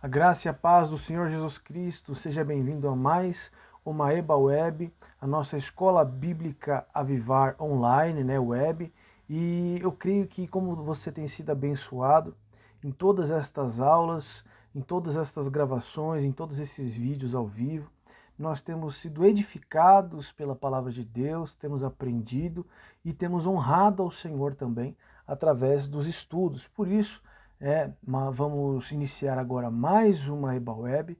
A graça e a paz do Senhor Jesus Cristo, seja bem-vindo a mais uma EBA Web, a nossa escola bíblica Avivar online, web. E eu creio que como você tem sido abençoado em todas estas aulas, em todas estas gravações, em todos esses vídeos ao vivo, nós temos sido edificados pela palavra de Deus, temos aprendido e temos honrado ao Senhor também através dos estudos. Por isso, vamos iniciar agora mais uma EBA Web.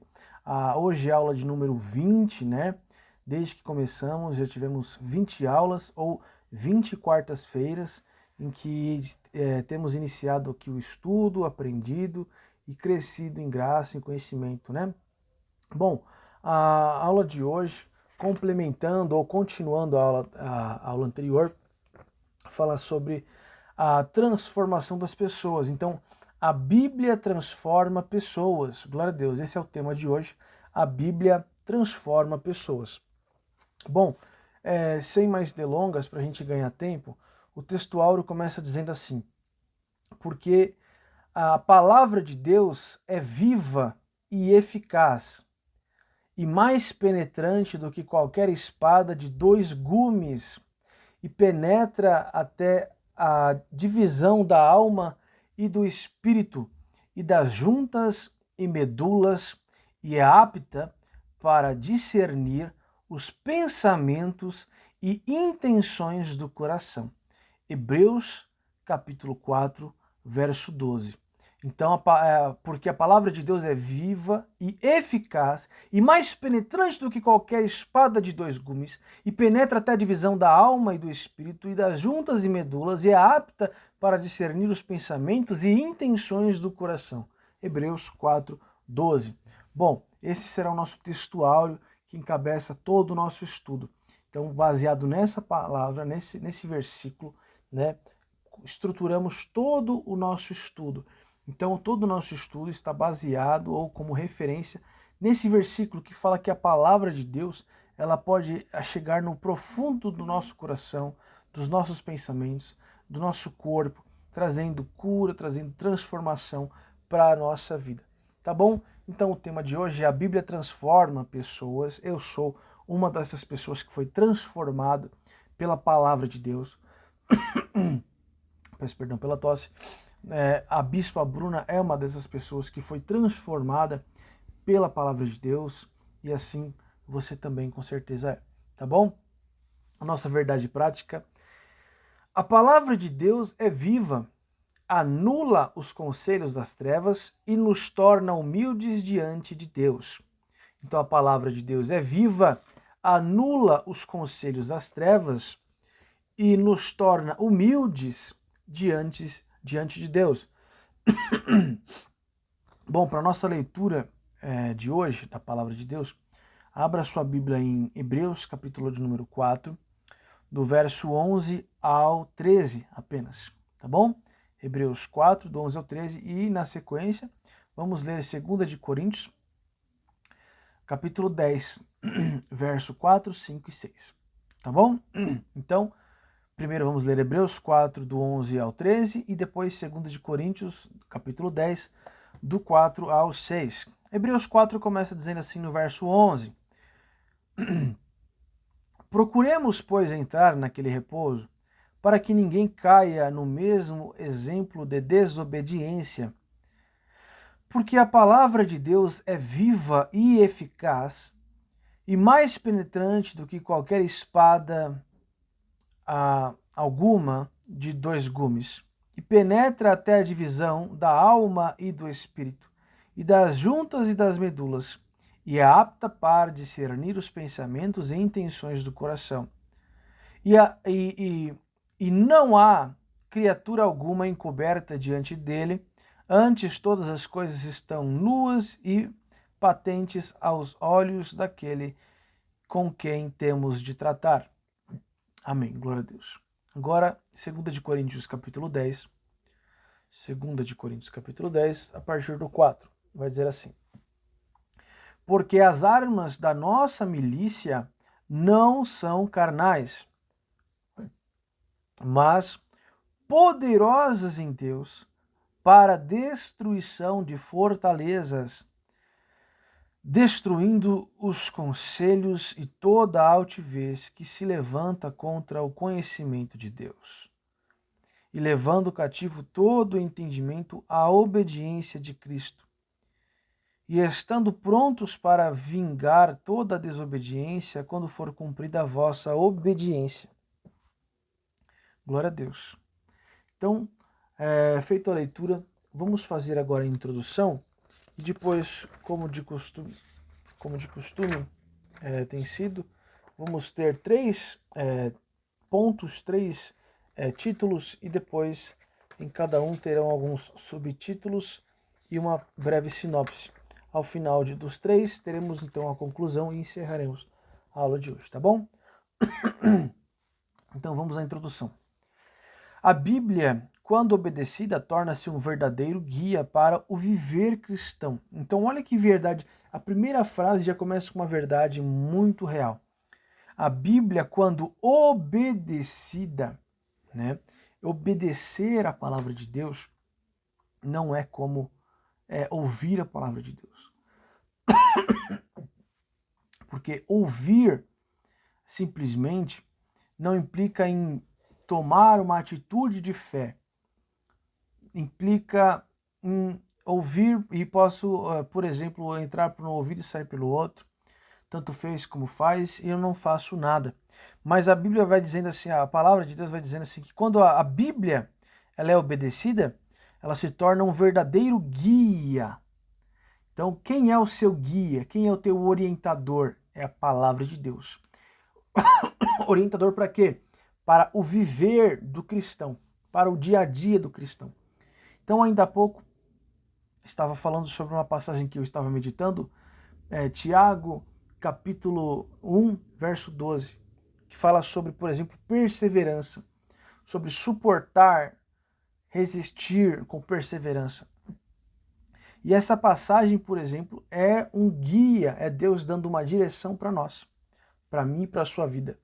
Hoje é a aula de número 20, né? Desde que começamos já tivemos 20 aulas ou 20 quartas-feiras em que temos iniciado aqui o estudo, aprendido e crescido em graça, em conhecimento, né? Bom, a aula de hoje, complementando ou continuando a aula anterior, fala sobre a transformação das pessoas. Então, a Bíblia transforma pessoas. Glória a Deus, esse é o tema de hoje. A Bíblia transforma pessoas. Bom, sem mais delongas, para a gente ganhar tempo, o texto áureo começa dizendo assim: porque a palavra de Deus é viva e eficaz, e mais penetrante do que qualquer espada de dois gumes, e penetra até a divisão da alma e do espírito, e das juntas e medulas, e é apta para discernir os pensamentos e intenções do coração. Hebreus, capítulo 4, verso 12. Então, porque a palavra de Deus é viva e eficaz e mais penetrante do que qualquer espada de dois gumes, e penetra até a divisão da alma e do espírito e das juntas e medulas, e é apta para discernir os pensamentos e intenções do coração. Hebreus 4, 12. Bom, esse será o nosso texto áureo que encabeça todo o nosso estudo. Então, baseado nessa palavra, nesse versículo, né, estruturamos todo o nosso estudo. Então, todo o nosso estudo está baseado ou como referência nesse versículo que fala que a palavra de Deus, ela pode chegar no profundo do nosso coração, dos nossos pensamentos, do nosso corpo, trazendo cura, trazendo transformação para a nossa vida. Tá bom? Então, o tema de hoje é a Bíblia transforma pessoas. Eu sou uma dessas pessoas que foi transformado pela palavra de Deus. Peço perdão pela tosse. A Bispa Bruna é uma dessas pessoas que foi transformada pela palavra de Deus, e assim você também com certeza é, tá bom? A nossa verdade prática: a palavra de Deus é viva, anula os conselhos das trevas e nos torna humildes diante de Deus. Então a palavra de Deus é viva, anula os conselhos das trevas e nos torna humildes diante de Deus. Bom, para a nossa leitura de hoje, da palavra de Deus, abra sua Bíblia em Hebreus, capítulo de número 4, do verso 11 ao 13 apenas, tá bom? Hebreus 4, do 11 ao 13, e na sequência vamos ler 2 de Coríntios, capítulo 10, verso 4, 5 e 6, tá bom? Então, primeiro vamos ler Hebreus 4, do 11 ao 13, e depois 2 de Coríntios, capítulo 10, do 4 ao 6. Hebreus 4 começa dizendo assim no verso 11: procuremos, pois, entrar naquele repouso, para que ninguém caia no mesmo exemplo de desobediência. Porque a palavra de Deus é viva e eficaz, e mais penetrante do que qualquer espada alguma de dois gumes, e penetra até a divisão da alma e do espírito, e das juntas e das medulas, e é apta para discernir os pensamentos e intenções do coração. E não há criatura alguma encoberta diante dele, antes todas as coisas estão nuas e patentes aos olhos daquele com quem temos de tratar. Amém. Glória a Deus. Agora, 2 de Coríntios, capítulo 10. 2 de Coríntios, capítulo 10, a partir do 4. Vai dizer assim: porque as armas da nossa milícia não são carnais, mas poderosas em Deus para a destruição de fortalezas, destruindo os conselhos e toda a altivez que se levanta contra o conhecimento de Deus, e levando cativo todo o entendimento à obediência de Cristo, e estando prontos para vingar toda a desobediência quando for cumprida a vossa obediência. Glória a Deus. Então, feita a leitura, vamos fazer agora a introdução e depois, como de costume tem sido, vamos ter três pontos, três títulos, e depois em cada um terão alguns subtítulos e uma breve sinopse. Ao final dos três, teremos então a conclusão e encerraremos a aula de hoje, tá bom? Então vamos à introdução. A Bíblia, quando obedecida, torna-se um verdadeiro guia para o viver cristão. Então olha que verdade, a primeira frase já começa com uma verdade muito real. A Bíblia, quando obedecida, né? Obedecer a palavra de Deus não é como ouvir a palavra de Deus. Porque ouvir simplesmente não implica em tomar uma atitude de fé. Implica em ouvir e posso, por exemplo, entrar por um ouvido e sair pelo outro. Tanto fez como faz, e eu não faço nada. Mas a Bíblia vai dizendo assim, a palavra de Deus vai dizendo assim, que quando a Bíblia ela é obedecida, ela se torna um verdadeiro guia. Então, quem é o seu guia? Quem é o teu orientador? É a palavra de Deus. Orientador para quê? Para o viver do cristão, para o dia a dia do cristão. Então, ainda há pouco, estava falando sobre uma passagem que eu estava meditando, Tiago, capítulo 1, verso 12, que fala sobre, por exemplo, perseverança, sobre suportar, resistir com perseverança. E essa passagem, por exemplo, é um guia, é Deus dando uma direção para nós, para mim e para a sua vida.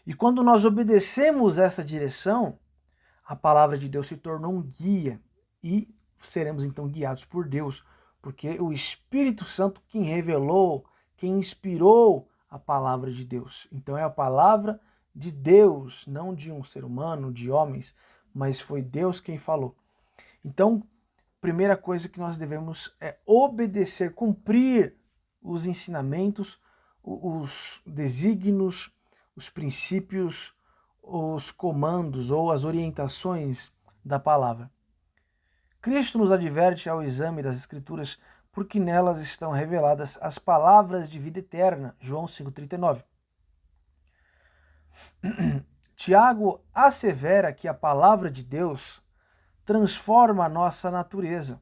E quando nós obedecemos essa direção, a palavra de Deus se tornou um guia e seremos então guiados por Deus, porque o Espírito Santo quem revelou, quem inspirou a palavra de Deus. Então é a palavra de Deus, não de um ser humano, de homens, mas foi Deus quem falou. Então, primeira coisa que nós devemos é obedecer, cumprir os ensinamentos, os desígnios, os princípios, os comandos ou as orientações da palavra. Cristo nos adverte ao exame das Escrituras porque nelas estão reveladas as palavras de vida eterna, João 5,39. Tiago assevera que a palavra de Deus transforma a nossa natureza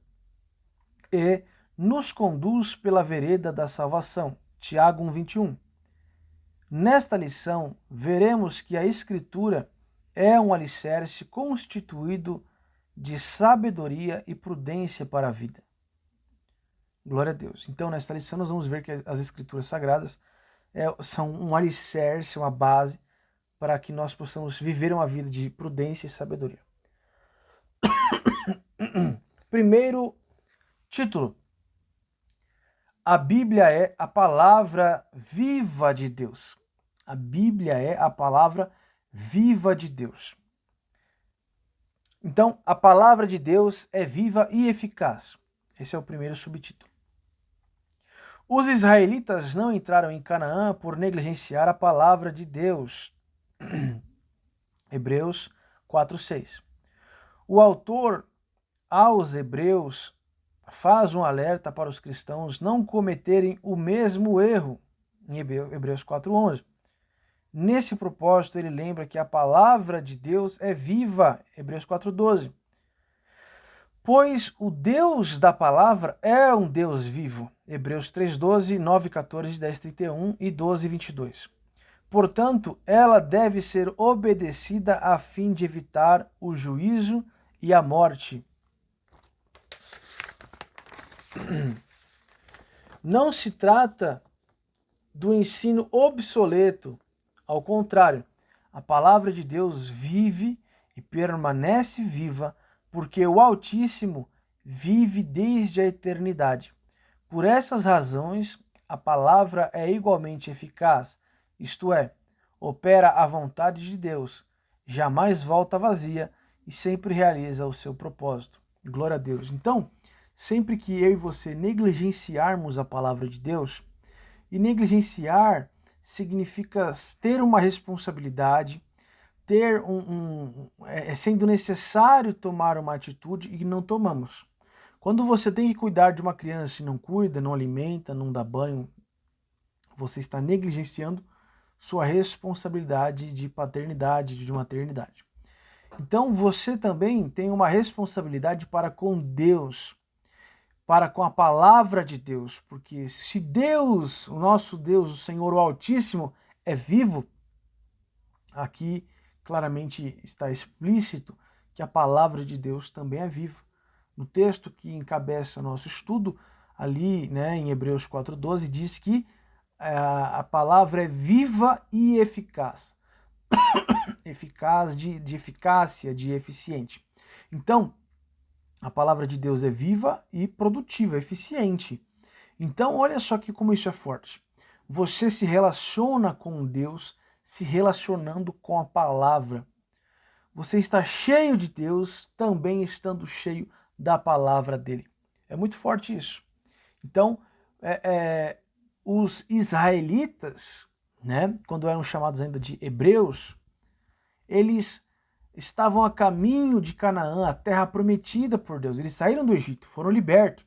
e nos conduz pela vereda da salvação, Tiago 1,21. Nesta lição, veremos que a Escritura é um alicerce constituído de sabedoria e prudência para a vida. Glória a Deus. Então, nesta lição, nós vamos ver que as Escrituras Sagradas são um alicerce, uma base para que nós possamos viver uma vida de prudência e sabedoria. Primeiro título. A Bíblia é a palavra viva de Deus. A Bíblia é a palavra viva de Deus. Então, a palavra de Deus é viva e eficaz. Esse é o primeiro subtítulo. Os israelitas não entraram em Canaã por negligenciar a palavra de Deus. Hebreus 4:6. O autor aos Hebreus faz um alerta para os cristãos não cometerem o mesmo erro, em Hebreus 4:11. Nesse propósito, ele lembra que a palavra de Deus é viva, Hebreus 4:12. Pois o Deus da palavra é um Deus vivo, Hebreus 3:12, 9:14, 10:31 e 12:22. Portanto, ela deve ser obedecida a fim de evitar o juízo e a morte. Não se trata do ensino obsoleto, ao contrário, a palavra de Deus vive e permanece viva, porque o Altíssimo vive desde a eternidade. Por essas razões, a palavra é igualmente eficaz, isto é, opera a vontade de Deus, jamais volta vazia e sempre realiza o seu propósito. Glória a Deus. Então, sempre que eu e você negligenciarmos a palavra de Deus, e negligenciar significa ter uma responsabilidade, ter sendo necessário tomar uma atitude e não tomamos. Quando você tem que cuidar de uma criança e não cuida, não alimenta, não dá banho, você está negligenciando sua responsabilidade de paternidade, de maternidade. Então você também tem uma responsabilidade para com Deus, para com a palavra de Deus, porque se Deus, o nosso Deus, o Senhor, o Altíssimo, é vivo, aqui claramente está explícito que a palavra de Deus também é viva. No texto que encabeça nosso estudo, ali em Hebreus 4,12, diz que a palavra é viva e eficaz. Eficaz de eficácia, de eficiente. Então, a palavra de Deus é viva e produtiva, eficiente. Então, olha só que como isso é forte. Você se relaciona com Deus, se relacionando com a palavra. Você está cheio de Deus, também estando cheio da palavra dele. É muito forte isso. Então, os israelitas, quando eram chamados ainda de hebreus, eles estavam a caminho de Canaã, a terra prometida por Deus. Eles saíram do Egito, foram libertos.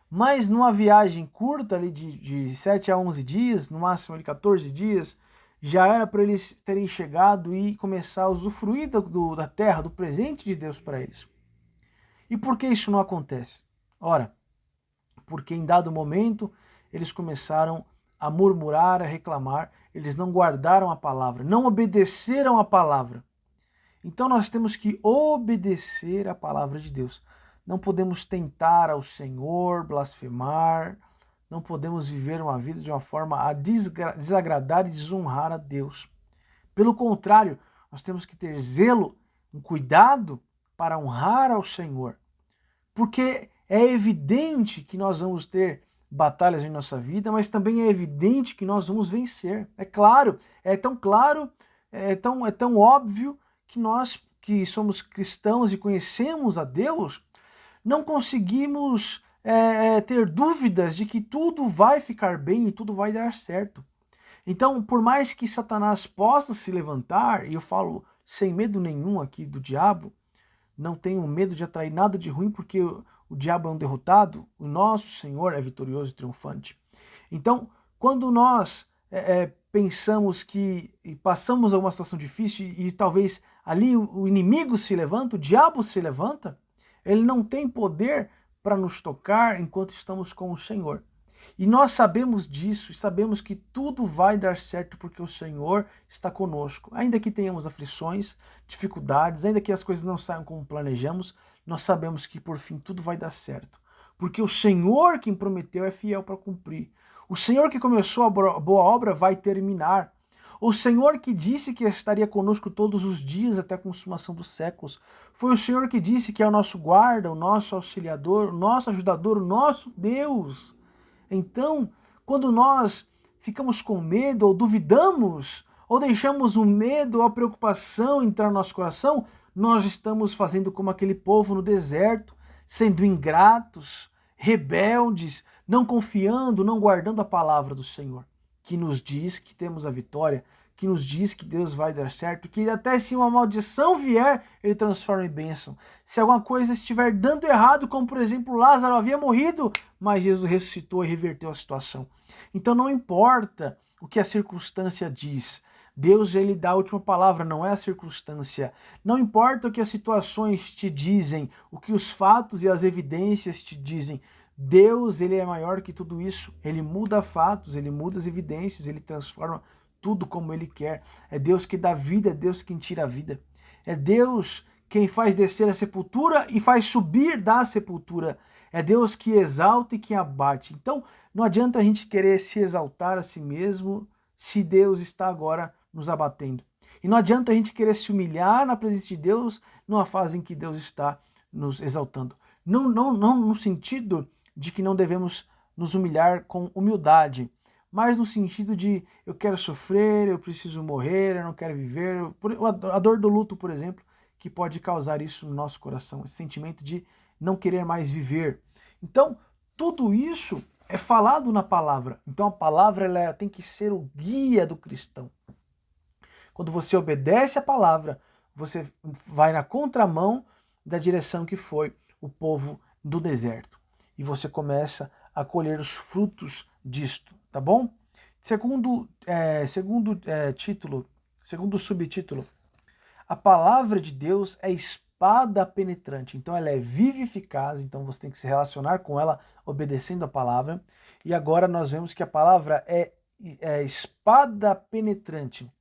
Mas numa viagem curta ali de 7 a 11 dias, no máximo ali 14 dias, já era para eles terem chegado e começar a usufruir da terra, do presente de Deus para eles. E por que isso não acontece? Ora, porque em dado momento eles começaram a murmurar, a reclamar, eles não guardaram a palavra, não obedeceram a palavra. Então nós temos que obedecer a palavra de Deus. Não podemos tentar ao Senhor, blasfemar, não podemos viver uma vida de uma forma a desagradar e desonrar a Deus. Pelo contrário, nós temos que ter zelo, um cuidado para honrar ao Senhor. Porque é evidente que nós vamos ter batalhas em nossa vida, mas também é evidente que nós vamos vencer. É claro, é tão claro, é tão óbvio que nós que somos cristãos e conhecemos a Deus, não conseguimos ter dúvidas de que tudo vai ficar bem e tudo vai dar certo. Então, por mais que Satanás possa se levantar, e eu falo sem medo nenhum aqui do diabo, não tenho medo de atrair nada de ruim, porque o diabo é um derrotado, o nosso Senhor é vitorioso e triunfante. Então, quando nós pensamos que passamos alguma situação difícil e talvez ali o inimigo se levanta, o diabo se levanta, ele não tem poder para nos tocar enquanto estamos com o Senhor. E nós sabemos disso, sabemos que tudo vai dar certo porque o Senhor está conosco. Ainda que tenhamos aflições, dificuldades, ainda que as coisas não saiam como planejamos, nós sabemos que por fim tudo vai dar certo. Porque o Senhor quem prometeu é fiel para cumprir. O Senhor que começou a boa obra vai terminar. O Senhor que disse que estaria conosco todos os dias até a consumação dos séculos. Foi o Senhor que disse que é o nosso guarda, o nosso auxiliador, o nosso ajudador, o nosso Deus. Então, quando nós ficamos com medo ou duvidamos, ou deixamos o medo ou a preocupação entrar no nosso coração, nós estamos fazendo como aquele povo no deserto, sendo ingratos, rebeldes, não confiando, não guardando a palavra do Senhor, que nos diz que temos a vitória, que nos diz que Deus vai dar certo, que até se uma maldição vier, ele transforma em bênção. Se alguma coisa estiver dando errado, como por exemplo Lázaro havia morrido, mas Jesus ressuscitou e reverteu a situação. Então não importa o que a circunstância diz, Deus ele dá a última palavra, não é a circunstância. Não importa o que as situações te dizem, o que os fatos e as evidências te dizem, Deus ele é maior que tudo isso. Ele muda fatos, ele muda as evidências, ele transforma tudo como ele quer. É Deus que dá vida, é Deus quem tira a vida. É Deus quem faz descer a sepultura e faz subir da sepultura. É Deus que exalta e que abate. Então, não adianta a gente querer se exaltar a si mesmo se Deus está agora nos abatendo. E não adianta a gente querer se humilhar na presença de Deus numa fase em que Deus está nos exaltando. Não no sentido de que não devemos nos humilhar com humildade, mas no sentido de eu quero sofrer, eu preciso morrer, eu não quero viver. A dor do luto, por exemplo, que pode causar isso no nosso coração, esse sentimento de não querer mais viver. Então, tudo isso é falado na palavra. Então a palavra ela tem que ser o guia do cristão. Quando você obedece a palavra, você vai na contramão da direção que foi o povo do deserto. E você começa a colher os frutos disto, tá bom? Segundo subtítulo, a palavra de Deus é espada penetrante. Então ela é viva e eficaz, então você tem que se relacionar com ela obedecendo a palavra. E agora nós vemos que a palavra é espada penetrante.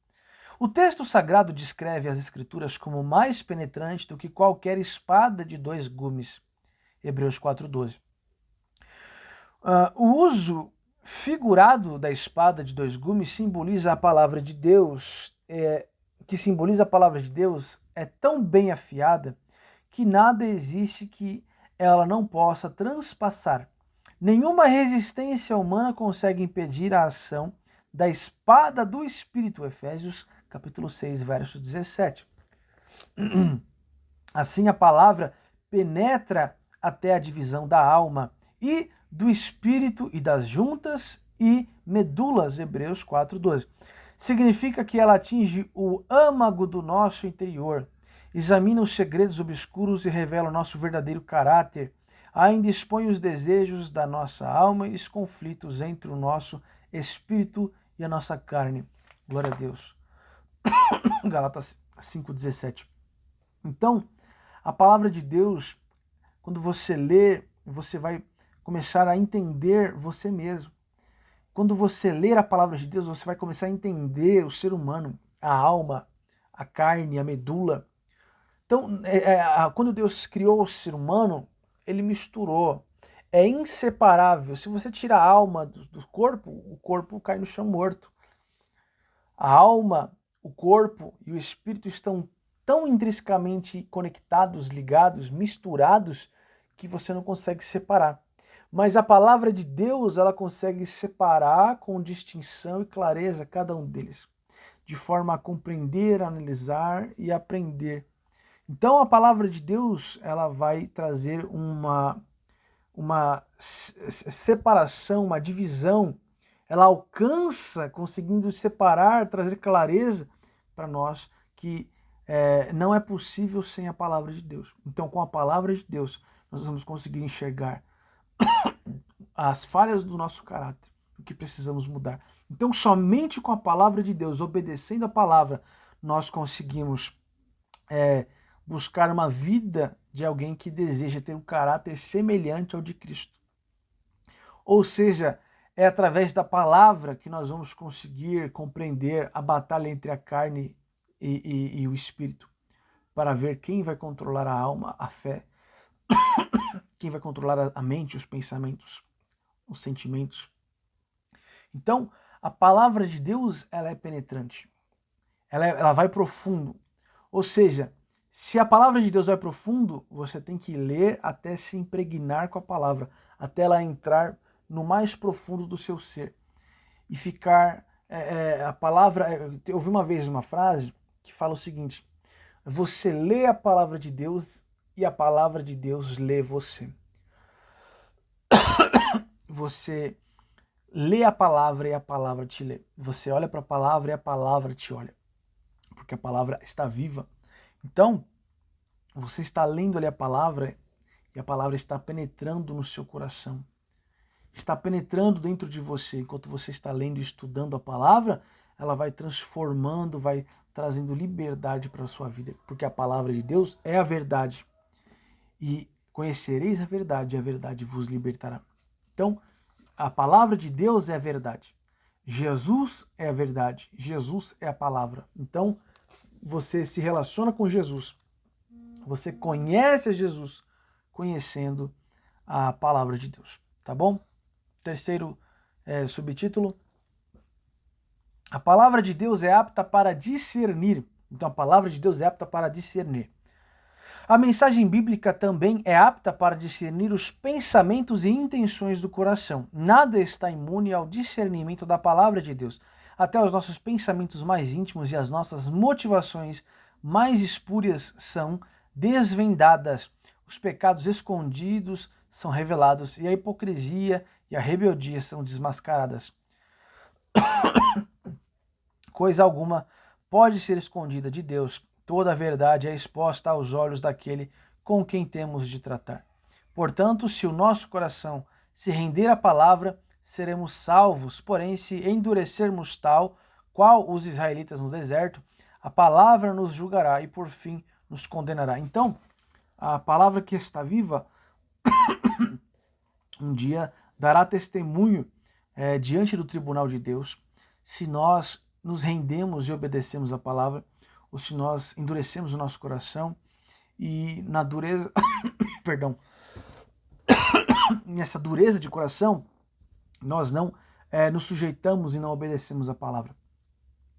O texto sagrado descreve as escrituras como mais penetrante do que qualquer espada de 2 gumes. Hebreus 4:12. O uso figurado da espada de 2 gumes simboliza a palavra de Deus, é tão bem afiada que nada existe que ela não possa transpassar. Nenhuma resistência humana consegue impedir a ação da espada do Espírito. Efésios capítulo 6, verso 17. Assim a palavra penetra até a divisão da alma e do espírito e das juntas e medulas, Hebreus 4:12. Significa que ela atinge o âmago do nosso interior, examina os segredos obscuros e revela o nosso verdadeiro caráter, ainda expõe os desejos da nossa alma e os conflitos entre o nosso espírito e a nossa carne. Glória a Deus. Gálatas 5:17. Então, a palavra de Deus, quando você lê, você vai começar a entender você mesmo. Quando você ler a palavra de Deus, você vai começar a entender o ser humano, a alma, a carne, a medula. Então, quando Deus criou o ser humano, ele misturou. É inseparável. Se você tira a alma do corpo, o corpo cai no chão morto. A alma, o corpo e o espírito estão tão intrinsecamente conectados, ligados, misturados, que você não consegue separar. Mas a palavra de Deus, ela consegue separar com distinção e clareza cada um deles, de forma a compreender, analisar e aprender. Então a palavra de Deus, ela vai trazer uma separação, uma divisão. Ela alcança, conseguindo separar, trazer clareza para nós que não é possível sem a palavra de Deus. Então, com a palavra de Deus, nós vamos conseguir enxergar as falhas do nosso caráter, o que precisamos mudar. Então, somente com a palavra de Deus, obedecendo a palavra, nós conseguimos buscar uma vida de alguém que deseja ter um caráter semelhante ao de Cristo. Ou seja, é através da palavra que nós vamos conseguir compreender a batalha entre a carne e o espírito, para ver quem vai controlar a alma, a fé, quem vai controlar a mente, os pensamentos, os sentimentos. Então, a palavra de Deus, ela é penetrante. Ela vai profundo. Ou seja, se a palavra de Deus vai profundo, você tem que ler até se impregnar com a palavra, até ela entrar no mais profundo do seu ser. E ficar... a palavra... Eu ouvi uma vez uma frase que fala o seguinte: você lê a palavra de Deus e a palavra de Deus lê você. Você lê a palavra e a palavra te lê. Você olha para a palavra e a palavra te olha. Porque a palavra está viva. Então, você está lendo ali a palavra e a palavra está penetrando no seu coração. Está penetrando dentro de você. Enquanto você está lendo e estudando a palavra, ela vai transformando, vai trazendo liberdade para a sua vida. Porque a palavra de Deus é a verdade. E conhecereis a verdade, e a verdade vos libertará. Então, a palavra de Deus é a verdade. Jesus é a verdade. Jesus é a palavra. Então, você se relaciona com Jesus. Você conhece a Jesus conhecendo a palavra de Deus. Tá bom? Terceiro subtítulo. A palavra de Deus é apta para discernir. Então, a palavra de Deus é apta para discernir. A mensagem bíblica também é apta para discernir os pensamentos e intenções do coração. Nada está imune ao discernimento da palavra de Deus. Até os nossos pensamentos mais íntimos e as nossas motivações mais espúrias são desvendadas. Os pecados escondidos são revelados e a hipocrisia e a rebeldia são desmascaradas. Coisa alguma pode ser escondida de Deus. Toda a verdade é exposta aos olhos daquele com quem temos de tratar. Portanto, se o nosso coração se render à palavra, seremos salvos. Porém, se endurecermos tal, qual os israelitas no deserto, a palavra nos julgará e, por fim, nos condenará. Então, a palavra que está viva, um dia dará testemunho diante do tribunal de Deus, se nós nos rendemos e obedecemos a palavra, ou se nós endurecemos o nosso coração e na dureza, perdão, nessa dureza de coração, nós não nos sujeitamos e não obedecemos a palavra.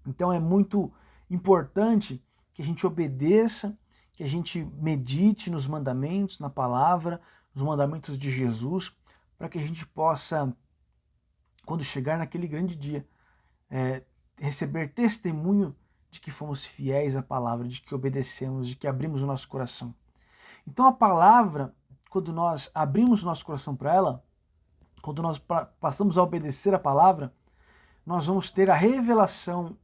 Então é muito importante que a gente obedeça, que a gente medite nos mandamentos, na palavra, nos mandamentos de Jesus, para que a gente possa, quando chegar naquele grande dia, receber testemunho de que fomos fiéis à palavra, de que obedecemos, de que abrimos o nosso coração. Então a palavra, quando nós abrimos o nosso coração para ela, quando nós passamos a obedecer a palavra, nós vamos ter a revelação,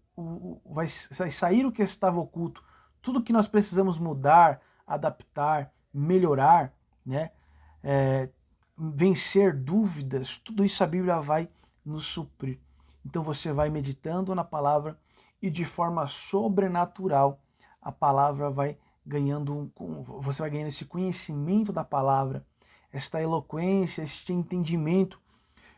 vai sair o que estava oculto, tudo que nós precisamos mudar, adaptar, melhorar, né? Vencer dúvidas, tudo isso a Bíblia vai nos suprir. Então você vai meditando na palavra e de forma sobrenatural a palavra vai ganhando, você vai ganhando esse conhecimento da palavra, esta eloquência, este entendimento.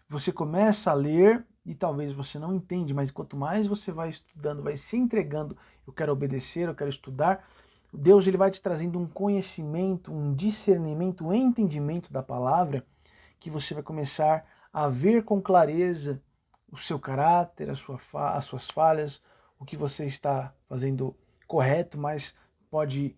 Você começa a ler e talvez você não entende, mas quanto mais você vai estudando, vai se entregando, eu quero obedecer, eu quero estudar, Deus ele vai te trazendo um conhecimento, um discernimento, um entendimento da palavra, que você vai começar a ver com clareza o seu caráter, as suas falhas, o que você está fazendo correto, mas pode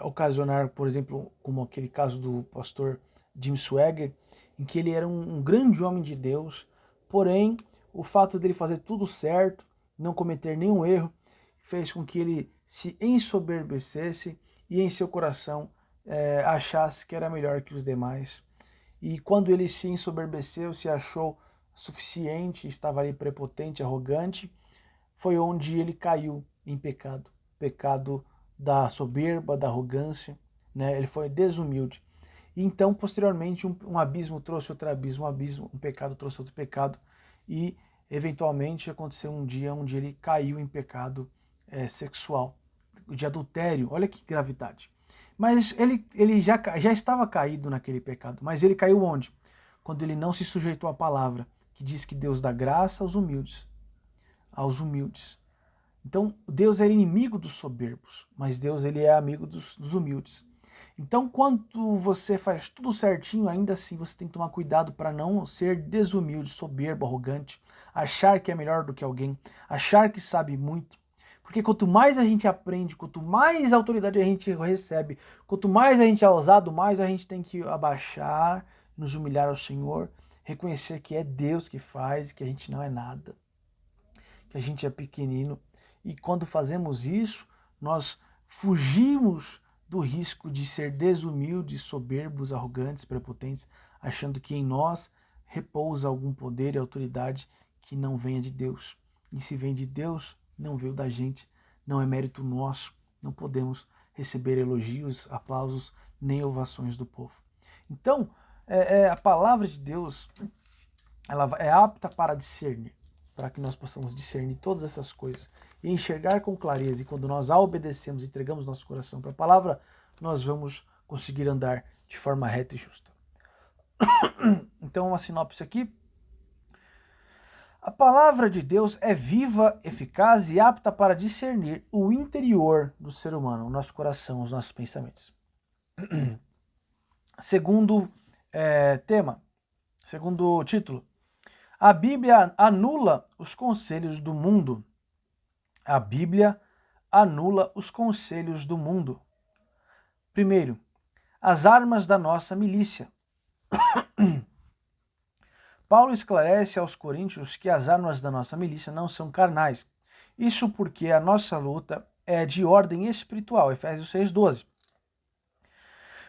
ocasionar, por exemplo, como aquele caso do pastor Jim Swaggart, em que ele era um grande homem de Deus, porém o fato dele fazer tudo certo, não cometer nenhum erro, fez com que ele se ensoberbecesse e em seu coração achasse que era melhor que os demais. E quando ele se ensoberbeceu, se achou suficiente, estava ali prepotente, arrogante, foi onde ele caiu em pecado. Pecado da soberba, da arrogância, né? Ele foi desumilde. E então, posteriormente, um abismo trouxe outro abismo, um pecado trouxe outro pecado, e eventualmente aconteceu um dia onde ele caiu em pecado sexual, de adultério. Olha que gravidade. Mas ele já estava caído naquele pecado. Mas ele caiu onde? Quando ele não se sujeitou à palavra, que diz que Deus dá graça aos humildes. Aos humildes. Então, Deus é inimigo dos soberbos, mas Deus ele é amigo dos humildes. Então, quando você faz tudo certinho, ainda assim você tem que tomar cuidado para não ser desumilde, soberbo, arrogante, achar que é melhor do que alguém, achar que sabe muito. Porque quanto mais a gente aprende, quanto mais autoridade a gente recebe, quanto mais a gente é ousado, mais a gente tem que abaixar, nos humilhar ao Senhor, reconhecer que é Deus que faz, que a gente não é nada, que a gente é pequenino. E quando fazemos isso, nós fugimos do risco de ser desumildes, soberbos, arrogantes, prepotentes, achando que em nós repousa algum poder e autoridade que não venha de Deus. E se vem de Deus, não veio da gente, não é mérito nosso, não podemos receber elogios, aplausos, nem ovações do povo. Então, a palavra de Deus, ela é apta para discernir, para que nós possamos discernir todas essas coisas e enxergar com clareza. E quando nós a obedecemos, entregamos nosso coração para a palavra, nós vamos conseguir andar de forma reta e justa. Então, uma sinopse aqui. A palavra de Deus é viva, eficaz e apta para discernir o interior do ser humano, o nosso coração, os nossos pensamentos. Segundo tema, segundo título, a Bíblia anula os conselhos do mundo. A Bíblia anula os conselhos do mundo. Primeiro, as armas da nossa milícia. Paulo esclarece aos coríntios que as armas da nossa milícia não são carnais. Isso porque a nossa luta é de ordem espiritual, Efésios 6,12.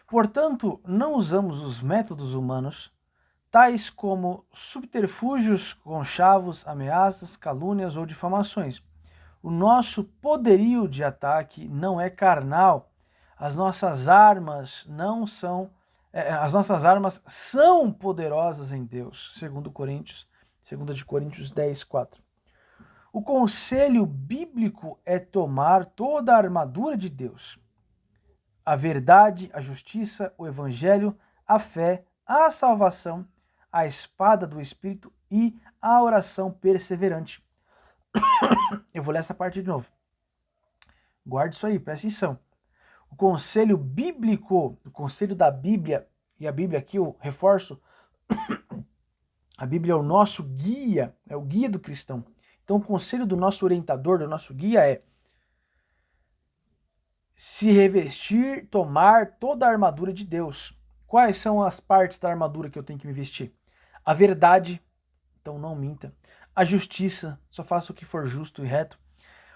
Portanto, não usamos os métodos humanos, tais como subterfúgios, conchavos, ameaças, calúnias ou difamações. O nosso poderio de ataque não é carnal. As nossas armas são poderosas em Deus, segundo Coríntios, 2 de Coríntios 10:4. O conselho bíblico é tomar toda a armadura de Deus. A verdade, a justiça, o evangelho, a fé, a salvação, a espada do Espírito e a oração perseverante. Eu vou ler essa parte de novo. Guarde isso aí, presta atenção. O conselho bíblico, o conselho da Bíblia, e a Bíblia aqui eu reforço, a Bíblia é o nosso guia, é o guia do cristão. Então o conselho do nosso orientador, do nosso guia é se revestir, tomar toda a armadura de Deus. Quais são as partes da armadura que eu tenho que me vestir? A verdade, então não minta. A justiça, só faça o que for justo e reto.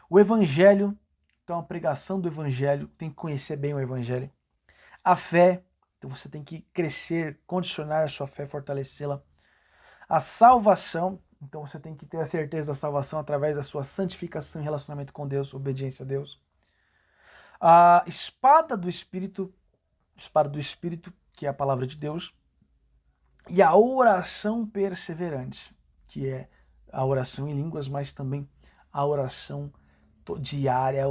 O evangelho, então a pregação do evangelho, tem que conhecer bem o evangelho. A fé, então você tem que crescer, condicionar a sua fé, fortalecê-la. A salvação, então você tem que ter a certeza da salvação através da sua santificação e relacionamento com Deus, obediência a Deus. A espada do Espírito, que é a palavra de Deus, e a oração perseverante, que é a oração em línguas, mas também a oração diária,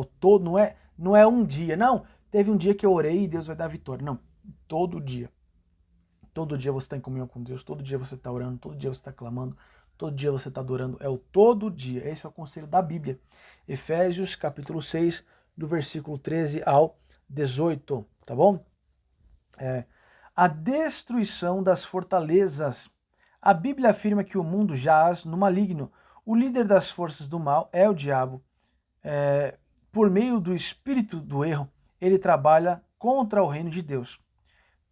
não é um dia, não, teve um dia que eu orei e Deus vai dar vitória, não, todo dia. Todo dia você está em comunhão com Deus, todo dia você está orando, todo dia você está clamando, todo dia você está adorando, é o todo dia, esse é o conselho da Bíblia. Efésios capítulo 6, do versículo 13 ao 18, tá bom? A destruição das fortalezas. A Bíblia afirma que o mundo jaz no maligno. O líder das forças do mal é o diabo. Por meio do espírito do erro, ele trabalha contra o reino de Deus.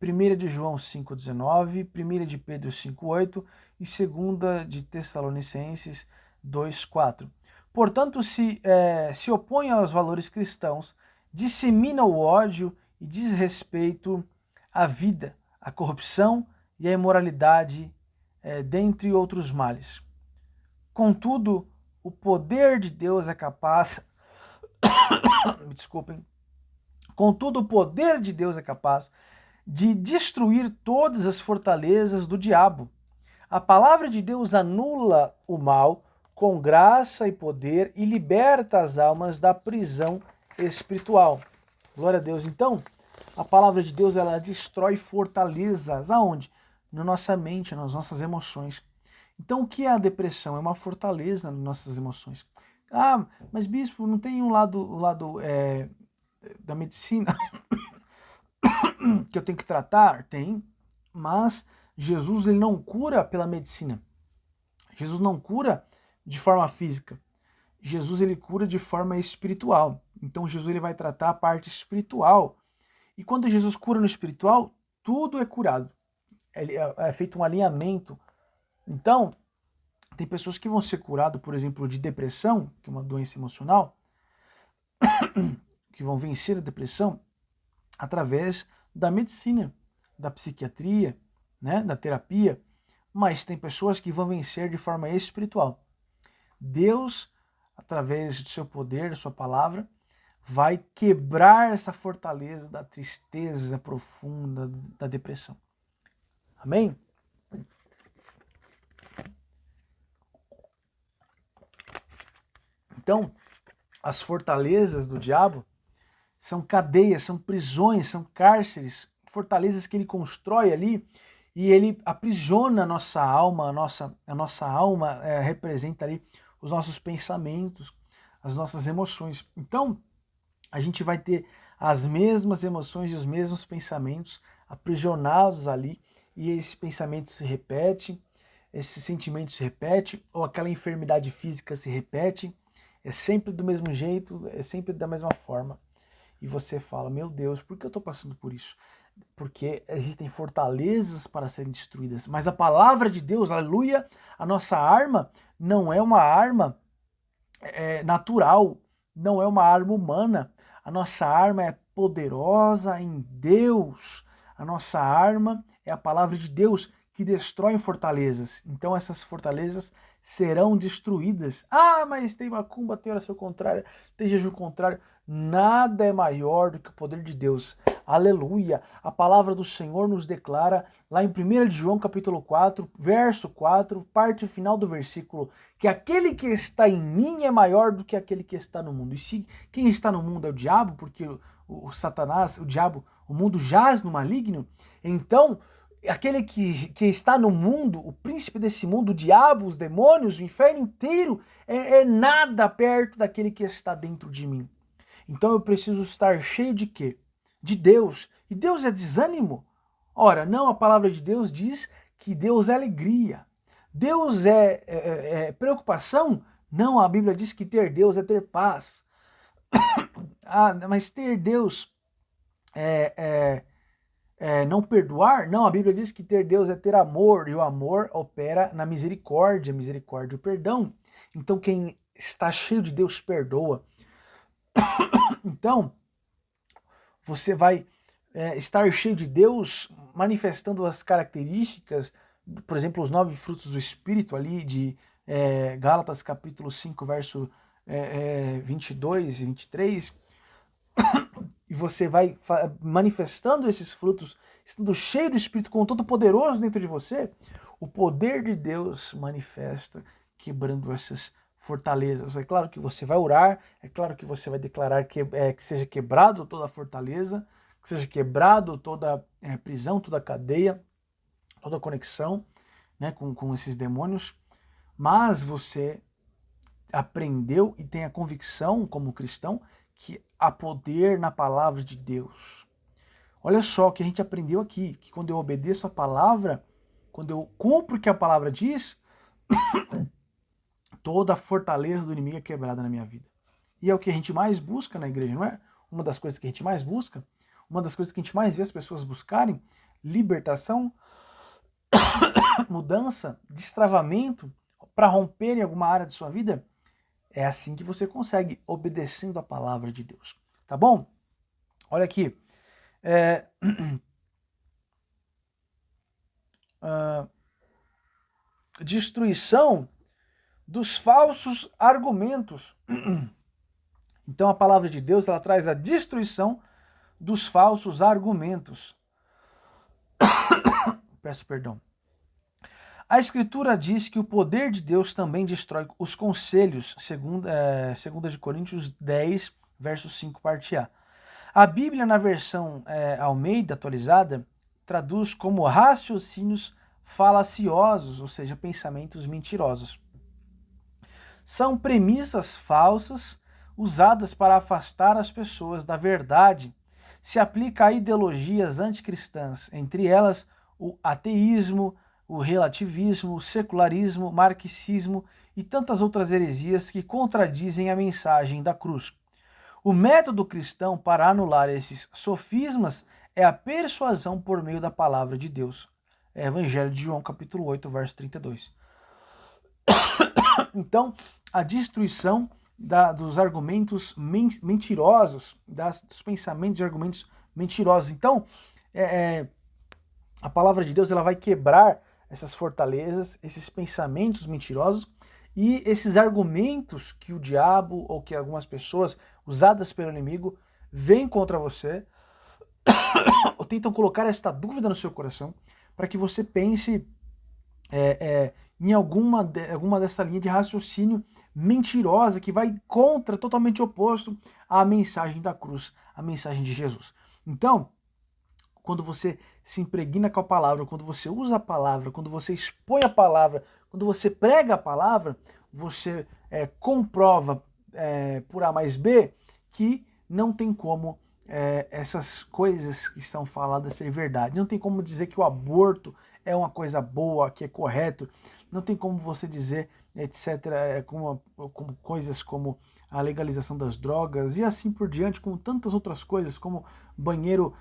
1 de João 5,19, 1 de Pedro 5,8 e 2 de Tessalonicenses 2,4. Portanto, se opõe aos valores cristãos, dissemina o ódio e desrespeito à vida, à corrupção e à imoralidade, dentre outros males. Contudo, o poder de Deus é capaz... Me desculpem. Contudo, o poder de Deus é capaz de destruir todas as fortalezas do diabo. A palavra de Deus anula o mal com graça e poder e liberta as almas da prisão espiritual. Glória a Deus. Então, a palavra de Deus, ela destrói fortalezas. Aonde? Na nossa mente, nas nossas emoções. Então, o que é a depressão? É uma fortaleza nas nossas emoções. Ah, mas bispo, não tem o lado da medicina que eu tenho que tratar? Tem, mas Jesus ele não cura pela medicina. Jesus não cura de forma física. Jesus ele cura de forma espiritual. Então Jesus ele vai tratar a parte espiritual. E quando Jesus cura no espiritual, tudo é curado. É feito um alinhamento. Então, tem pessoas que vão ser curadas, por exemplo, de depressão, que é uma doença emocional, que vão vencer a depressão através da medicina, da psiquiatria, né, da terapia, mas tem pessoas que vão vencer de forma espiritual. Deus, através do seu poder, da sua palavra, vai quebrar essa fortaleza da tristeza profunda, da depressão. Amém? Então, as fortalezas do diabo são cadeias, são prisões, são cárceres, fortalezas que ele constrói ali e ele aprisiona a nossa alma. A nossa alma representa ali os nossos pensamentos, as nossas emoções. Então, a gente vai ter as mesmas emoções e os mesmos pensamentos aprisionados ali, e esse pensamento se repete, esse sentimento se repete, ou aquela enfermidade física se repete, é sempre do mesmo jeito, é sempre da mesma forma. e você fala, meu Deus, por que eu estou passando por isso? Porque existem fortalezas para serem destruídas, mas a palavra de Deus, aleluia, a nossa arma não é uma arma natural, não é uma arma humana, a nossa arma é poderosa em Deus, a nossa arma é a palavra de Deus que destrói fortalezas, então essas fortalezas serão destruídas. Ah, mas tem macumba, tem oração contrária, tem jejum contrário, nada é maior do que o poder de Deus. Aleluia! A palavra do Senhor nos declara, lá em 1 de João capítulo 4, verso 4, parte final do versículo, que aquele que está em mim é maior do que aquele que está no mundo. E se quem está no mundo é o diabo, porque o Satanás, o diabo, o mundo jaz no maligno, então aquele que está no mundo, o príncipe desse mundo, o diabo, os demônios, o inferno inteiro, é nada perto daquele que está dentro de mim. Então eu preciso estar cheio de quê? De Deus. E Deus é desânimo? Ora, não, a palavra de Deus diz que Deus é alegria. Deus é preocupação? Não, a Bíblia diz que ter Deus é ter paz. Ah, mas ter Deus não perdoar? Não, a Bíblia diz que ter Deus é ter amor, e o amor opera na misericórdia, o perdão. Então quem está cheio de Deus perdoa. Então, você vai estar cheio de Deus, manifestando as características, por exemplo, os 9 frutos do Espírito ali de Gálatas capítulo 5, verso 22 e 23, e você vai manifestando esses frutos, estando cheio do Espírito, com todo poderoso dentro de você, o poder de Deus manifesta, quebrando essas fortalezas. É claro que você vai orar, é claro que você vai declarar que seja quebrado toda a fortaleza, que seja quebrado toda prisão, toda cadeia, toda conexão, né, com esses demônios, mas você aprendeu e tem a convicção como cristão que há poder na palavra de Deus. Olha só o que a gente aprendeu aqui, que quando eu obedeço a palavra, quando eu cumpro o que a palavra diz, toda a fortaleza do inimigo é quebrada na minha vida. E é o que a gente mais busca na igreja, não é? Uma das coisas que a gente mais busca, uma das coisas que a gente mais vê as pessoas buscarem, libertação, mudança, destravamento, para romper em alguma área de sua vida, é assim que você consegue, obedecendo a palavra de Deus. Tá bom? Olha aqui. Destruição dos falsos argumentos. Então a palavra de Deus, ela traz a destruição dos falsos argumentos. Peço perdão. A Escritura diz que o poder de Deus também destrói os conselhos, segundo de Coríntios 10, verso 5, parte A. A Bíblia, na versão Almeida atualizada, traduz como raciocínios falaciosos, ou seja, pensamentos mentirosos. São premissas falsas usadas para afastar as pessoas da verdade. Se aplica a ideologias anticristãs, entre elas o ateísmo, o relativismo, o secularismo, marxismo e tantas outras heresias que contradizem a mensagem da cruz. O método cristão para anular esses sofismas é a persuasão por meio da palavra de Deus. Evangelho de João, capítulo 8, verso 32. Então, a destruição dos argumentos mentirosos, dos pensamentos e argumentos mentirosos. Então, a palavra de Deus, ela vai quebrar essas fortalezas, esses pensamentos mentirosos e esses argumentos que o diabo ou que algumas pessoas usadas pelo inimigo vêm contra você ou tentam colocar esta dúvida no seu coração para que você pense em alguma dessa linha de raciocínio mentirosa que vai contra, totalmente oposto à mensagem da cruz, à mensagem de Jesus. Então, quando você se impregna com a palavra, quando você usa a palavra, quando você expõe a palavra, quando você prega a palavra, você comprova por A mais B que não tem como essas coisas que são faladas ser verdade. Não tem como dizer que o aborto é uma coisa boa, que é correto. não tem como você dizer, etc., como coisas como a legalização das drogas e assim por diante, como tantas outras coisas, como banheiro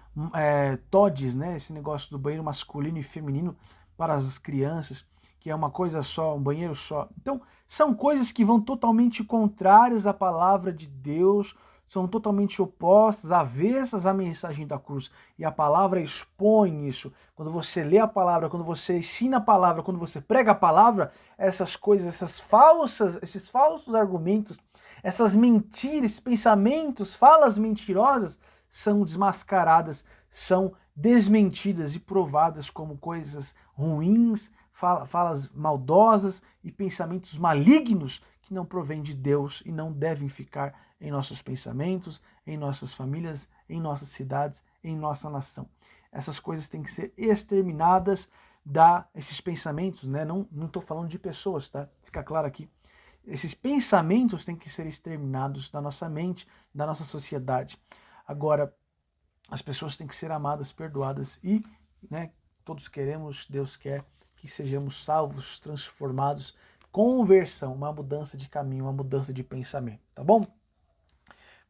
TODs, né, esse negócio do banheiro masculino e feminino para as crianças, que é uma coisa só, um banheiro só. Então, são coisas que vão totalmente contrárias à palavra de Deus, são totalmente opostas, avessas à mensagem da cruz. E a palavra expõe isso. Quando você lê a palavra, quando você ensina a palavra, quando você prega a palavra, essas coisas, esses falsos argumentos, essas mentiras, esses pensamentos, falas mentirosas, são desmascaradas, são desmentidas e provadas como coisas ruins, falas maldosas e pensamentos malignos que não provêm de Deus e não devem ficar em nossos pensamentos, em nossas famílias, em nossas cidades, em nossa nação. Essas coisas têm que ser exterminadas esses pensamentos, né? Não estou falando de pessoas, tá? Fica claro aqui. Esses pensamentos têm que ser exterminados da nossa mente, da nossa sociedade. Agora, as pessoas têm que ser amadas, perdoadas e, né, todos queremos, Deus quer que sejamos salvos, transformados, conversão, uma mudança de caminho, uma mudança de pensamento, tá bom?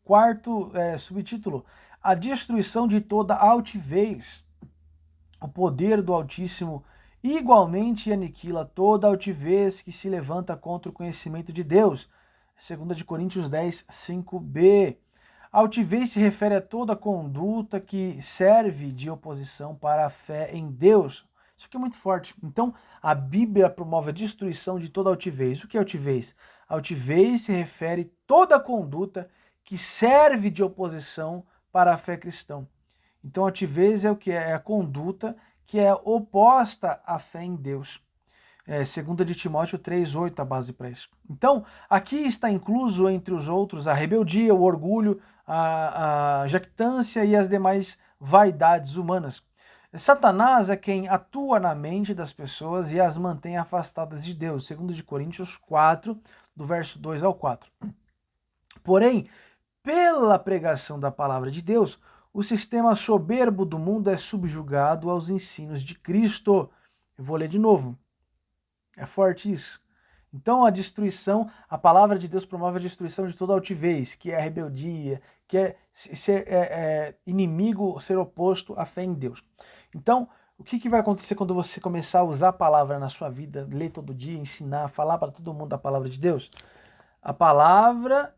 Quarto subtítulo, a destruição de toda altivez. O poder do Altíssimo igualmente aniquila toda altivez que se levanta contra o conhecimento de Deus. 2 Coríntios 10, 5b. A altivez se refere a toda conduta que serve de oposição para a fé em Deus. Isso aqui é muito forte. Então, a Bíblia promove a destruição de toda altivez. O que é altivez? Altivez se refere a toda conduta que serve de oposição para a fé cristã. Então, altivez é o que? É a conduta que é oposta à fé em Deus. 2 de Timóteo 3,8, a base para isso. Então, aqui está incluso, entre os outros, a rebeldia, o orgulho, a jactância e as demais vaidades humanas. Satanás é quem atua na mente das pessoas e as mantém afastadas de Deus, 2 de Coríntios 4, do verso 2 ao 4. Porém, pela pregação da palavra de Deus, o sistema soberbo do mundo é subjugado aos ensinos de Cristo. Eu vou ler de novo. É forte isso. Então a palavra de Deus promove a destruição de toda altivez, que é a rebeldia, que é ser inimigo, ser oposto à fé em Deus. Então, o que vai acontecer quando você começar a usar a palavra na sua vida, ler todo dia, ensinar, falar para todo mundo a palavra de Deus? A palavra,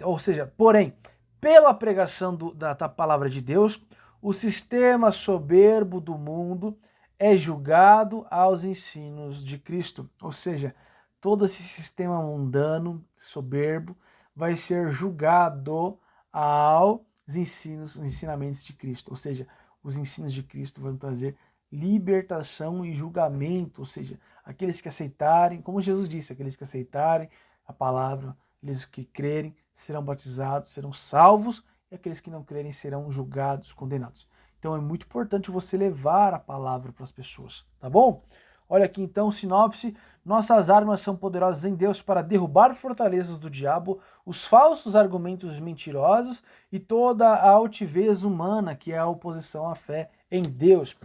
ou seja, porém, pela pregação da palavra de Deus, o sistema soberbo do mundo é julgado aos ensinos de Cristo. Ou seja, todo esse sistema mundano, soberbo, vai ser julgado aos ensinamentos de Cristo. Ou seja, os ensinos de Cristo vão trazer libertação e julgamento. Ou seja, aqueles que aceitarem, como Jesus disse, aqueles que aceitarem a palavra, aqueles que crerem serão batizados, serão salvos, e aqueles que não crerem serão julgados, condenados. Então é muito importante você levar a palavra para as pessoas, tá bom? Olha aqui então, sinopse. Nossas armas são poderosas em Deus para derrubar fortalezas do diabo, os falsos argumentos mentirosos e toda a altivez humana, que é a oposição à fé em Deus.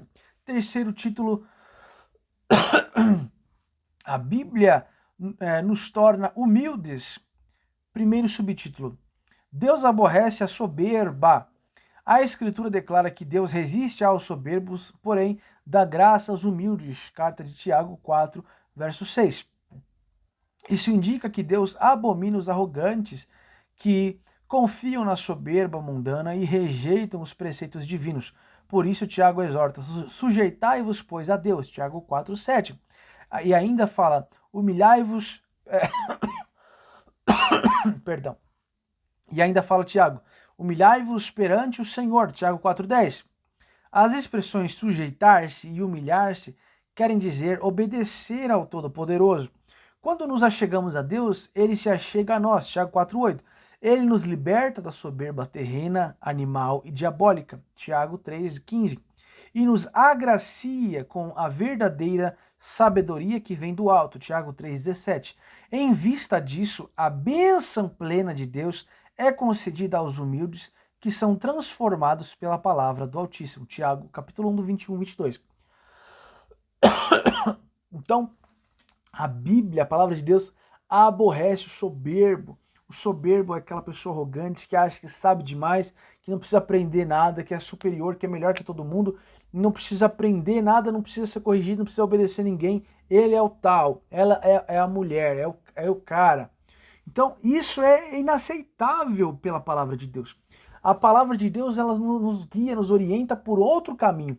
Terceiro título, a Bíblia nos torna humildes. Primeiro subtítulo, Deus aborrece a soberba. A Escritura declara que Deus resiste aos soberbos, porém dá graça aos humildes. Carta de Tiago 4, verso 6. Isso indica que Deus abomina os arrogantes que confiam na soberba mundana e rejeitam os preceitos divinos. Por isso Tiago exorta, sujeitai-vos, pois, a Deus. Tiago 4, 7. E ainda fala, humilhai-vos... Perdão. E ainda fala Tiago, humilhai-vos perante o Senhor, Tiago 4,10. As expressões sujeitar-se e humilhar-se querem dizer obedecer ao Todo-Poderoso. Quando nos achegamos a Deus, Ele se achega a nós, Tiago 4,8. Ele nos liberta da soberba terrena, animal e diabólica, Tiago 3,15. E nos agracia com a verdadeira sabedoria que vem do alto, Tiago 3,17. Em vista disso, a bênção plena de Deus é concedida aos humildes que são transformados pela palavra do Altíssimo. Tiago, capítulo 1, do 21 e 22. Então, A Bíblia, a palavra de Deus, aborrece o soberbo. O soberbo é aquela pessoa arrogante que acha que sabe demais, que não precisa aprender nada, que é superior, que é melhor que todo mundo, não precisa aprender nada, não precisa ser corrigido, não precisa obedecer ninguém. Ele é o tal, ela é a mulher, é o cara. Então, isso é inaceitável pela palavra de Deus. A palavra de Deus, ela nos guia, nos orienta por outro caminho.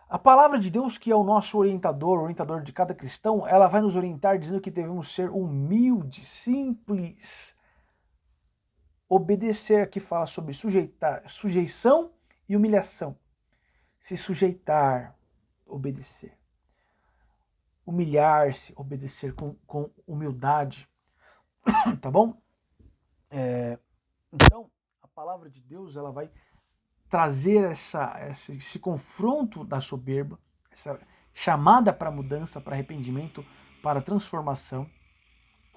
A palavra de Deus, que é o nosso orientador de cada cristão, ela vai nos orientar dizendo que devemos ser humildes, simples, obedecer, aqui fala sobre sujeição e humilhação. Se sujeitar, obedecer. Humilhar-se, obedecer com humildade. Tá bom? Então, a palavra de Deus, ela vai trazer esse confronto da soberba, essa chamada para mudança, para arrependimento, para transformação,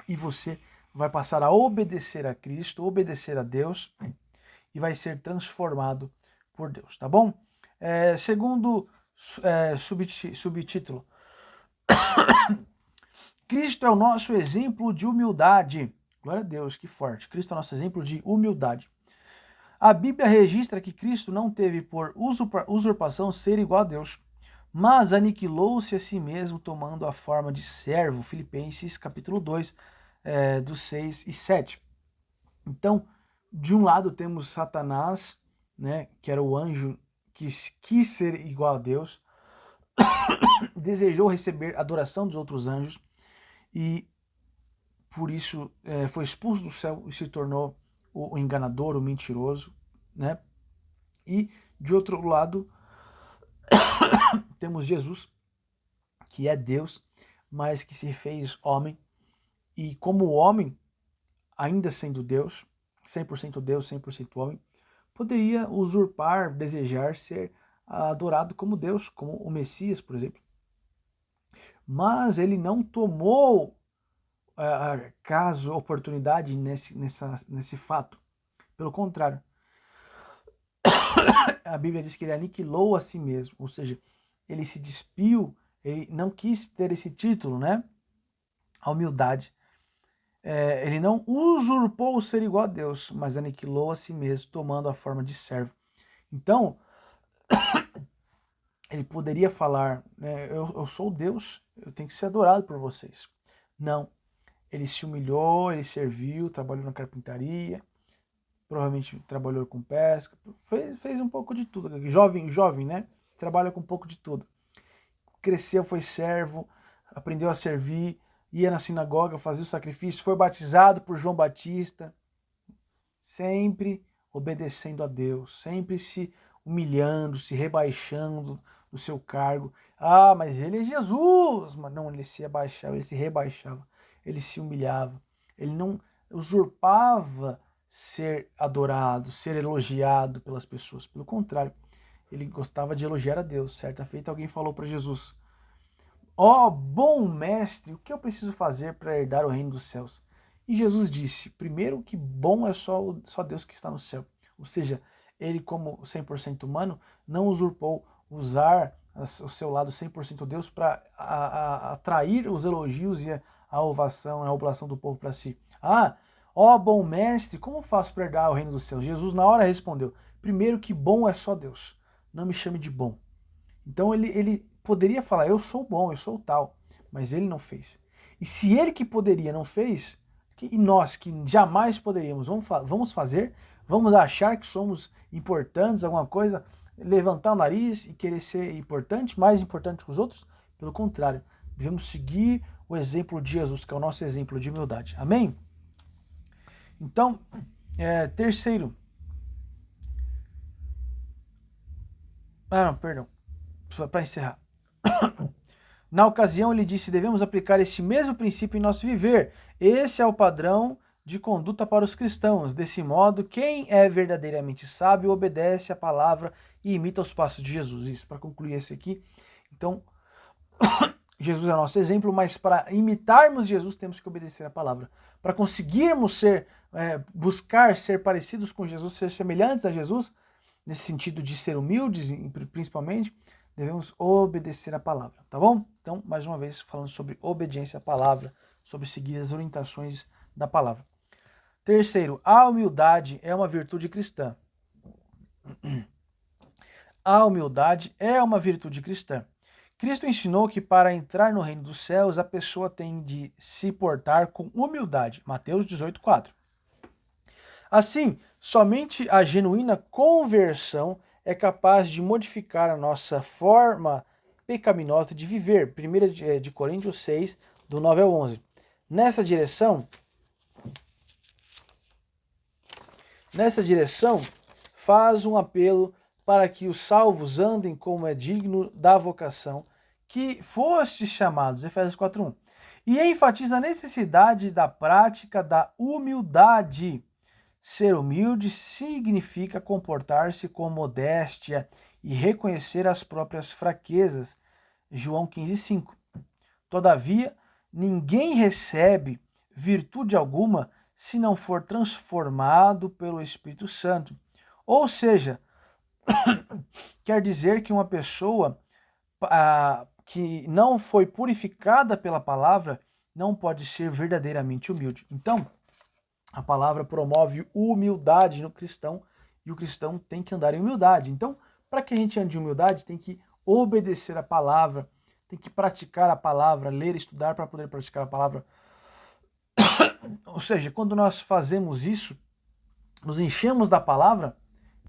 e você vai passar a obedecer a Cristo, obedecer a Deus, e vai ser transformado por Deus, tá bom? Segundo subtítulo, Cristo é o nosso exemplo de humildade. Glória a Deus, que forte. Cristo é o nosso exemplo de humildade. A Bíblia registra que Cristo não teve por usurpação ser igual a Deus, mas aniquilou-se a si mesmo, tomando a forma de servo. Filipenses capítulo 2, dos 6 e 7. Então, de um lado temos Satanás, né, que era o anjo que quis ser igual a Deus, desejou receber a adoração dos outros anjos e por isso foi expulso do céu e se tornou o enganador, o mentiroso, né? E de outro lado temos Jesus, que é Deus, mas que se fez homem, e como homem, ainda sendo Deus, 100% Deus, 100% homem, poderia usurpar, desejar ser adorado como Deus, como o Messias, por exemplo. Mas ele não tomou oportunidade nesse fato. Pelo contrário, a Bíblia diz que ele aniquilou a si mesmo, ou seja, ele se despiu, ele não quis ter esse título, né? A humildade. Ele não usurpou o ser igual a Deus, mas aniquilou a si mesmo, tomando a forma de servo. Então, ele poderia falar, né, eu sou Deus, eu tenho que ser adorado por vocês. Não. Ele se humilhou, ele serviu, trabalhou na carpintaria, provavelmente trabalhou com pesca, fez um pouco de tudo. Jovem, né? Trabalha com um pouco de tudo. Cresceu, foi servo, aprendeu a servir, ia na sinagoga, fazia o sacrifício, foi batizado por João Batista, sempre obedecendo a Deus, sempre se humilhando, se rebaixando do seu cargo. Ah, mas ele é Jesus! Mas não, ele se abaixava, ele se rebaixava, ele se humilhava, ele não usurpava ser adorado, ser elogiado pelas pessoas. Pelo contrário, ele gostava de elogiar a Deus. Certa feita alguém falou para Jesus: ó bom mestre, o que eu preciso fazer para herdar o reino dos céus? E Jesus disse: primeiro, que bom é só Deus que está no céu. Ou seja, ele, como 100% humano, não usurpou usar o seu lado 100% Deus para atrair os elogios e a ovação, a oblação do povo para si. Ah, ó bom mestre, como faço para herdar o reino dos céus? Jesus na hora respondeu: primeiro, que bom é só Deus. Não me chame de bom. Então ele poderia falar: eu sou bom, eu sou tal, mas ele não fez. E se ele que poderia não fez, e nós que jamais poderíamos, vamos fazer, vamos achar que somos importantes, alguma coisa, levantar o nariz e querer ser importante, mais importante que os outros? Pelo contrário, devemos seguir o exemplo de Jesus, que é o nosso exemplo de humildade. Amém? Então, terceiro. Perdão. Para encerrar. Na ocasião, ele disse: devemos aplicar este mesmo princípio em nosso viver. Esse é o padrão de conduta para os cristãos. Desse modo, quem é verdadeiramente sábio obedece a palavra e imita os passos de Jesus. Isso, para concluir esse aqui. Então, Jesus é o nosso exemplo, mas para imitarmos Jesus, temos que obedecer a palavra. Para conseguirmos buscar ser parecidos com Jesus, ser semelhantes a Jesus, nesse sentido de ser humildes, principalmente, devemos obedecer a palavra, tá bom? Então, mais uma vez, falando sobre obediência à palavra, sobre seguir as orientações da palavra. Terceiro, a humildade é uma virtude cristã. A humildade é uma virtude cristã. Cristo ensinou que para entrar no reino dos céus, a pessoa tem de se portar com humildade. Mateus 18:4. Assim, somente a genuína conversão é capaz de modificar a nossa forma pecaminosa de viver. 1 de Coríntios 6, do 9 ao 11. Nessa direção, faz um apelo para que os salvos andem como é digno da vocação que fostes chamados, Efésios 4:1. E enfatiza a necessidade da prática da humildade. Ser humilde significa comportar-se com modéstia e reconhecer as próprias fraquezas, João 15:5. Todavia, ninguém recebe virtude alguma se não for transformado pelo Espírito Santo. Ou seja, quer dizer que uma pessoa que não foi purificada pela palavra não pode ser verdadeiramente humilde. Então, a palavra promove humildade no cristão e o cristão tem que andar em humildade. Então, para que a gente ande em humildade, tem que obedecer a palavra, tem que praticar a palavra, ler, estudar para poder praticar a palavra. Ou seja, quando nós fazemos isso, nos enchemos da palavra,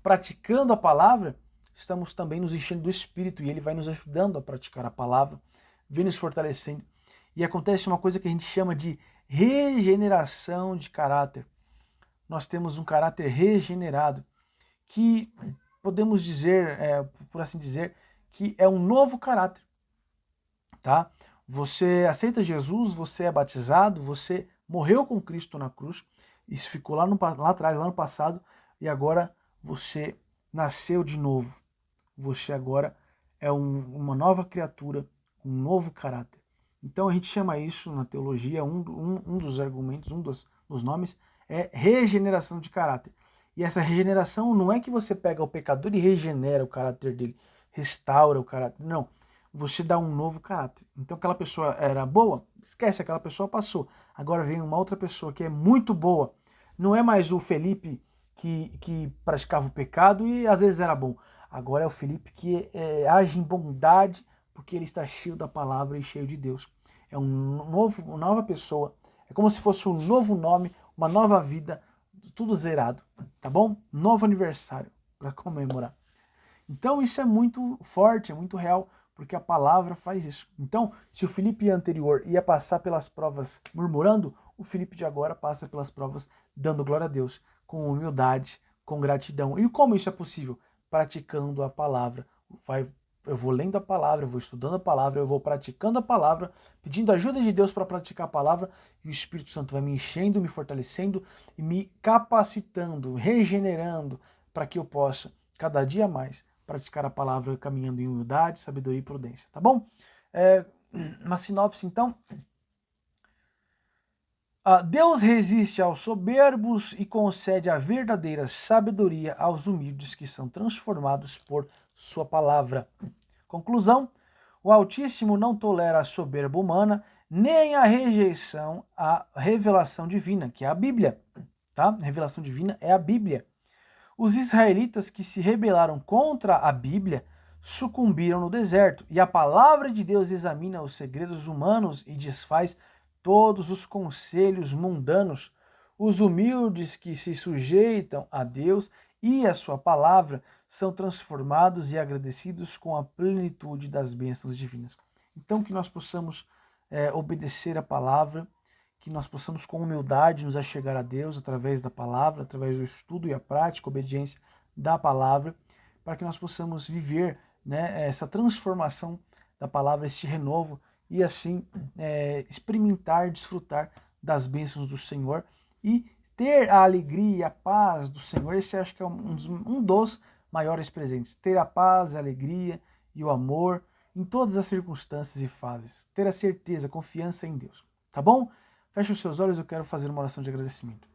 praticando a palavra, estamos também nos enchendo do Espírito e ele vai nos ajudando a praticar a palavra, vem nos fortalecendo. E acontece uma coisa que a gente chama de regeneração de caráter. Nós temos um caráter regenerado, que podemos dizer, por assim dizer, que é um novo caráter, tá? Você aceita Jesus, você é batizado, você morreu com Cristo na cruz, isso ficou lá atrás, lá no passado, e agora você nasceu de novo. Você agora é uma nova criatura, um novo caráter. Então a gente chama isso na teologia, um dos argumentos, um dos nomes, é regeneração de caráter. E essa regeneração não é que você pega o pecador e regenera o caráter dele, restaura o caráter. Não, você dá um novo caráter. Então aquela pessoa era boa, esquece, aquela pessoa passou. Agora vem uma outra pessoa que é muito boa. Não é mais o Felipe que praticava o pecado e às vezes era bom. Agora é o Felipe que age em bondade porque ele está cheio da palavra e cheio de Deus. É uma nova pessoa. É como se fosse um novo nome, uma nova vida, tudo zerado, tá bom? Novo aniversário para comemorar. Então isso é muito forte, é muito real, porque a palavra faz isso. Então, se o Felipe anterior ia passar pelas provas murmurando, o Felipe de agora passa pelas provas dando glória a Deus, com humildade, com gratidão. E como isso é possível? Praticando a palavra. Eu vou lendo a palavra, eu vou estudando a palavra, eu vou praticando a palavra, pedindo ajuda de Deus para praticar a palavra, e o Espírito Santo vai me enchendo, me fortalecendo e me capacitando, regenerando, para que eu possa, cada dia mais, praticar a palavra caminhando em humildade, sabedoria e prudência, tá bom? Uma sinopse, então. Deus resiste aos soberbos e concede a verdadeira sabedoria aos humildes que são transformados por sua palavra. Conclusão: o Altíssimo não tolera a soberba humana, nem a rejeição à revelação divina, que é a Bíblia. Tá? A revelação divina é a Bíblia. Os israelitas que se rebelaram contra a Bíblia sucumbiram no deserto, e a palavra de Deus examina os segredos humanos e desfaz todos os conselhos mundanos. Os humildes que se sujeitam a Deus e a sua palavra são transformados e agradecidos com a plenitude das bênçãos divinas. Então que nós possamos obedecer a palavra, que nós possamos com humildade nos achegar a Deus através da palavra, através do estudo e a prática, a obediência da palavra, para que nós possamos viver, né, essa transformação da palavra, esse renovo, e assim experimentar, desfrutar das bênçãos do Senhor e ter a alegria e a paz do Senhor. Esse acho que é um dos maiores presentes. Ter a paz, a alegria e o amor em todas as circunstâncias e fases. Ter a certeza, a confiança em Deus. Tá bom? Feche os seus olhos, eu quero fazer uma oração de agradecimento.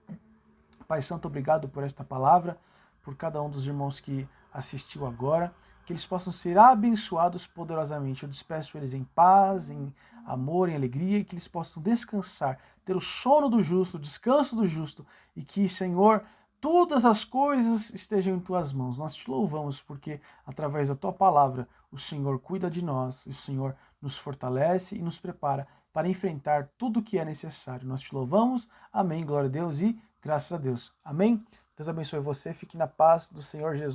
Pai Santo, obrigado por esta palavra, por cada um dos irmãos que assistiu agora. que eles possam ser abençoados poderosamente. Eu despeço eles em paz, em amor, em alegria, e que eles possam descansar, ter o sono do justo, o descanso do justo, e que, Senhor, todas as coisas estejam em tuas mãos. Nós te louvamos porque, através da tua palavra, o Senhor cuida de nós, o Senhor nos fortalece e nos prepara para enfrentar tudo o que é necessário. Nós te louvamos, amém, glória a Deus e graças a Deus. Amém? Deus abençoe você, fique na paz do Senhor Jesus.